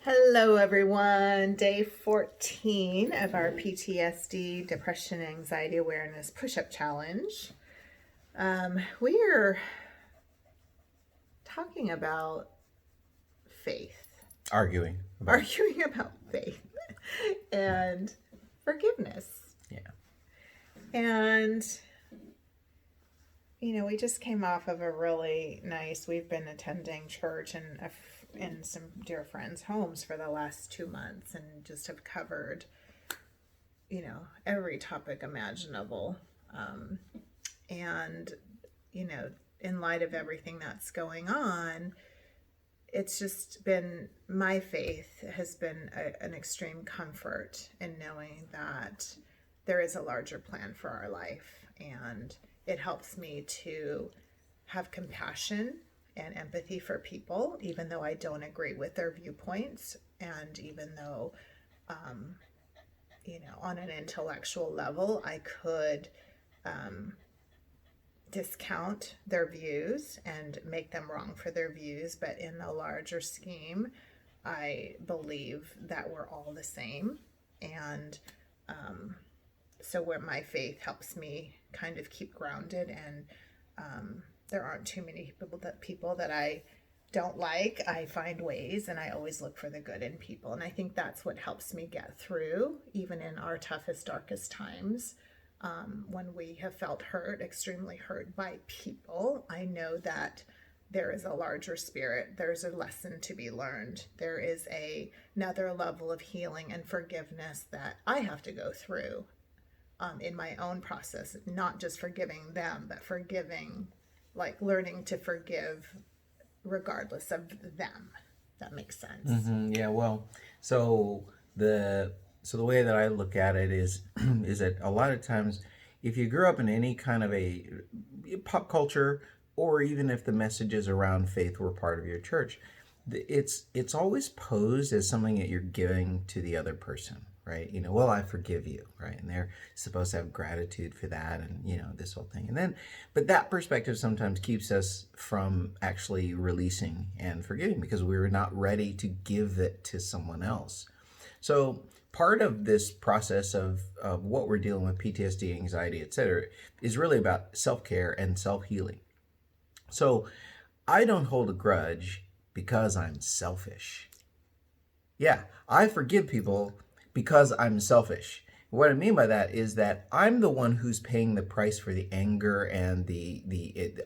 Hello, everyone. Day 14 of our PTSD, Depression, Anxiety Awareness Push-Up Challenge. We are talking about faith, Arguing about arguing about faith and forgiveness. yeah. And, we just came off of a really nice, we've been attending church in some dear friends' homes for the last 2 months and just have covered every topic imaginable. And, in light of everything that's going on, it's just been, my faith has been an extreme comfort in knowing that there is a larger plan for our life. And it helps me to have compassion and empathy for people, even though I don't agree with their viewpoints. And even though, on an intellectual level, I could discount their views and make them wrong for their views. But in the larger scheme, I believe that we're all the same. And so where my faith helps me kind of keep grounded, and there aren't too many people that I don't like. I find ways, and I always look for the good in people. And I think that's what helps me get through, even in our toughest, darkest times. When we have felt hurt, extremely hurt by people, I know that there is a larger spirit. There's a lesson to be learned. There is another level of healing and forgiveness that I have to go through in my own process, not just forgiving them, but forgiving, like learning to forgive regardless of them. That makes sense. Yeah, well, so the way that I look at it is is that a lot of times if you grew up in any kind of a pop culture, or even if the messages around faith were part of your church, it's always posed as something that you're giving to the other person, right? Well, I forgive you, right? And they're supposed to have gratitude for that, and this whole thing. And then, but that perspective sometimes keeps us from actually releasing and forgiving because we're not ready to give it to someone else. So part of this process of what we're dealing with, PTSD, anxiety, etc., is really about self-care and self-healing. So I don't hold a grudge because I'm selfish. Yeah, I forgive people because I'm selfish. What I mean by that is that I'm the one who's paying the price for the anger and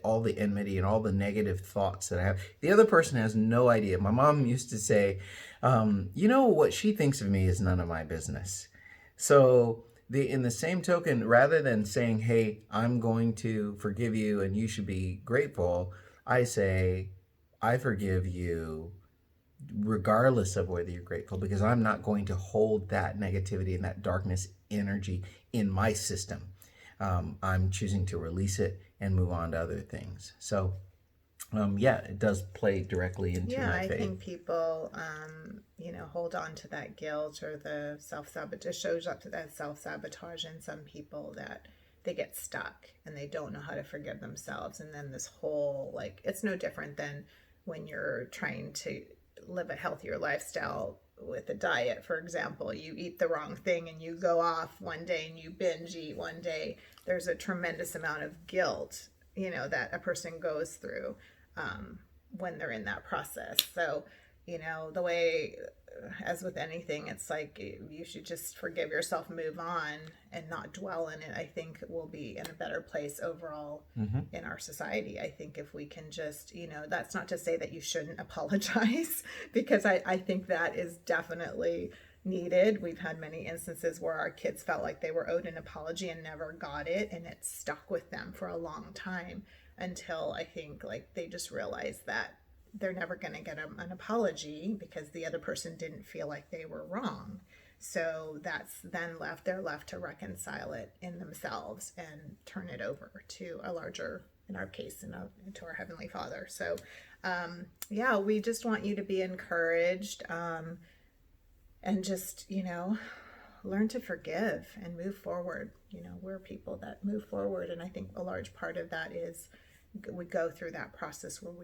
all the enmity and all the negative thoughts that I have. The other person has no idea. My mom used to say, what she thinks of me is none of my business. So in the same token, rather than saying, hey, I'm going to forgive you and you should be grateful, I say, I forgive you regardless of whether you're grateful, because I'm not going to hold that negativity and that darkness energy in my system. I'm choosing to release it and move on to other things. So yeah, it does play directly into my faith. I think people, hold on to that guilt or the self-sabotage, shows up to that self-sabotage in some people, that they get stuck and they don't know how to forgive themselves. And then this whole, it's no different than when you're trying to live a healthier lifestyle with a diet, for example. You eat the wrong thing and you go off one day and you binge eat one day. There's a tremendous amount of guilt, that a person goes through when they're in that process. So, the way, as with anything, it's like you should just forgive yourself, move on, and not dwell in it. I think we'll be in a better place overall in our society. I think if we can just, that's not to say that you shouldn't apologize, because I think that is definitely needed. We've had many instances where our kids felt like they were owed an apology and never got it, and it stuck with them for a long time, until I think they just realized that they're never going to get an apology because the other person didn't feel like they were wrong. So that's then they're left to reconcile it in themselves and turn it over to a larger, in our case, to our Heavenly Father. So yeah, we just want you to be encouraged, and just, learn to forgive and move forward. We're people that move forward. And I think a large part of that is, we go through that process where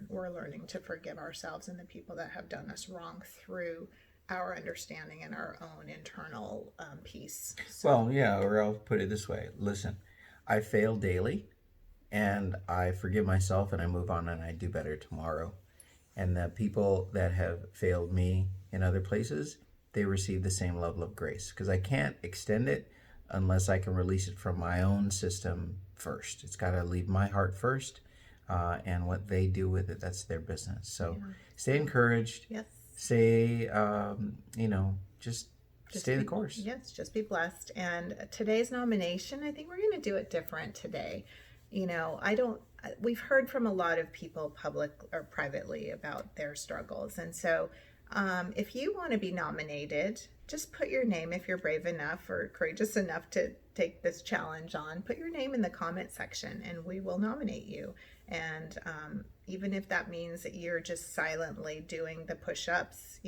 we're learning to forgive ourselves and the people that have done us wrong through our understanding and our own internal peace. So, Well, yeah, or I'll put it this way. Listen, I fail daily and I forgive myself and I move on and I do better tomorrow. And the people that have failed me in other places, they receive the same level of grace because I can't extend it unless I can release it from my own system first. It's got to leave my heart first, and what they do with it, that's their business. So yeah. stay encouraged. Yes. Stay, just stay the Be, course. yes, just be blessed. And today's nomination, I think we're going to do it different today. I don't, we've heard from a lot of people public or privately about their struggles. And so if you want to be nominated, just put your name, if you're brave enough or courageous enough to take this challenge on, put your name in the comment section and we will nominate you. And even if that means that you're just silently doing the push-ups,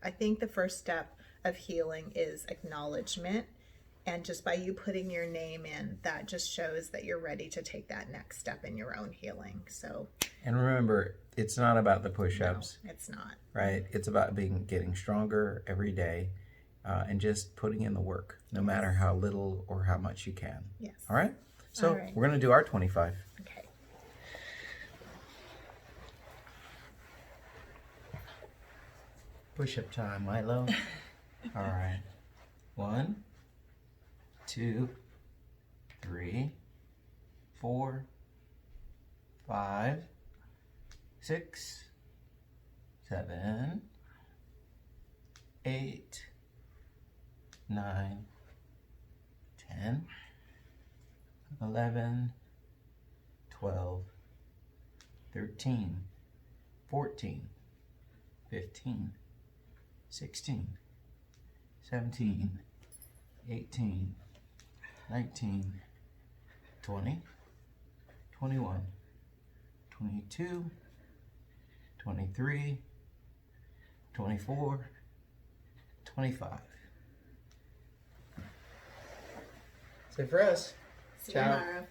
I think the first step of healing is acknowledgement. And just by you putting your name in, that just shows that you're ready to take that next step in your own healing. So, and remember, it's not about the push-ups. No, it's not. Right? It's about getting stronger every day, and just putting in the work, no matter how little or how much you can. Yes. All right? So All right. we're going to do our 25. Okay. Push-up time, Milo. All right. 1, 2, 3, 4, 5, 6, 7, 8, 9, 10, 11, 12, 13, 14, 15, 16, 17, 18, 19, 20, 21, 22, 23, 24, 25. Say for us. See Ciao. you tomorrow.